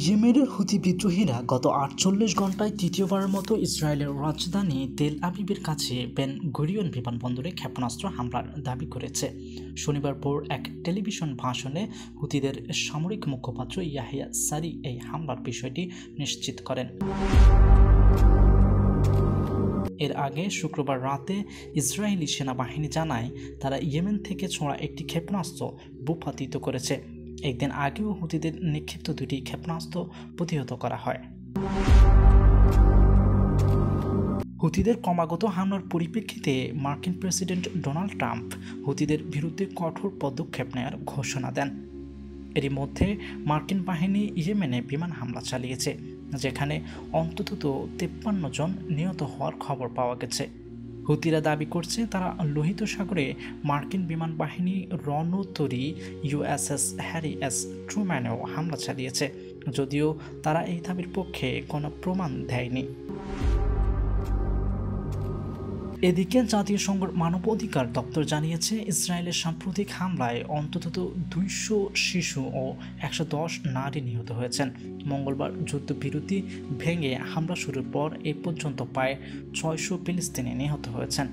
ইয়েমেনের হুথি বিদ্রোহীরা গত ৪৮ ঘণ্টায় তৃতীয়বারের মতো ইসরায়েলের রাজধানী তেল আবিবের কাছে বেন গুরিয়ন বিমানবন্দরে ক্ষেপণাস্ত্র হামলার দাবি করেছে। শনিবার ভোর এক টেলিভিশন ভাষণে হুথিদের সামরিক মুখপাত্র ইয়াহিয়া সারি এই হামলার বিষয়টি নিশ্চিত করেন। এর আগে শুক্রবার রাতে ইসরায়েলি সেনাবাহিনী জানায় তারা ইয়েমেন থেকে ছোঁড়া একটি ক্ষেপণাস্ত্র ভূপাতিত করেছে। একদিন আগেও হুথিদের নিক্ষিপ্ত দুটি ক্ষেপণাস্ত্র প্রতিহত করা হয়। হুথিদের ক্রমাগত হামলার পরিপ্রেক্ষিতে মার্কিন প্রেসিডেন্ট ডোনাল্ড ট্রাম্প হুথিদের বিরুদ্ধে কঠোর পদক্ষেপ নেওয়ার ঘোষণা দেন। এরই মধ্যে মার্কিন বাহিনী ইয়েমেনে বিমান হামলা চালিয়েছে, যেখানে অন্তত 53 জন নিহত হওয়ার খবর পাওয়া গেছে। হুথিরা দাবি করছে তারা লোহিত সাগরে মার্কিন বিমান বাহিনী রণতরী USS হ্যারি এস ট্রুম্যানেও হামলা চালিয়েছে, যদিও তারা এই দাবির পক্ষে কোনো প্রমাণ দেয়নি। এদিকে জাতিসংঘের মানবাধিকার দপ্তর জানিয়েছে ইসরায়েলের সাম্প্রতিক হামলায় অন্তত 200 শিশু ও 110 নারী নিহত হয়েছেন। মঙ্গলবার যুদ্ধবিরতি ভেঙে হামলা শুরুর পর এ পর্যন্ত প্রায় 600 ফিলিস্তিনি নিহত হয়েছেন।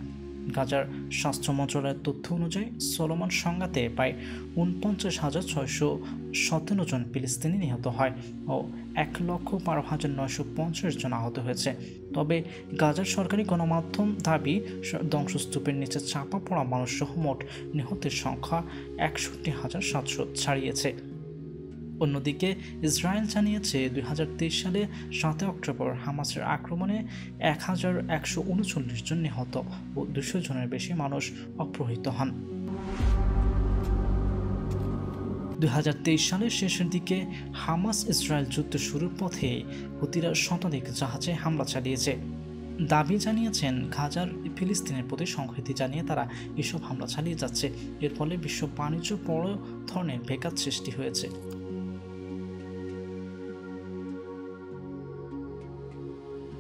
গাজার স্বাস্থ্য মন্ত্রণালয়ের তথ্য অনুযায়ী চলমান সংঘাতে প্রায় 49,657 জন ফিলিস্তিনি নিহত হয় ও 1,12,950 জন আহত হয়েছে। তবে গাজার সরকারি গণমাধ্যম দাবি ধ্বংসস্তূপের নিচে চাপা পড়া মানুষসহ মোট নিহতের সংখ্যা 61,700 ছাড়িয়েছে। অন্যদিকে ইসরায়েল জানিয়েছে 2023 সালে 7 অক্টোবর হামাসের আক্রমণে 1,139 জন নিহত ও 200 জনের বেশি মানুষ অপহৃত হন। 2023 সালের শেষের দিকে হামাস ইসরায়েল যুদ্ধ শুরুর পথে হুথিরা শতাধিক জাহাজে হামলা চালিয়েছে। দাবি জানিয়েছেন গাজার ফিলিস্তিনের প্রতি সংহতি জানিয়ে তারা এসব হামলা চালিয়ে যাচ্ছে। এর ফলে বিশ্ব বাণিজ্য বড় ধরনের বেঘাত সৃষ্টি হয়েছে।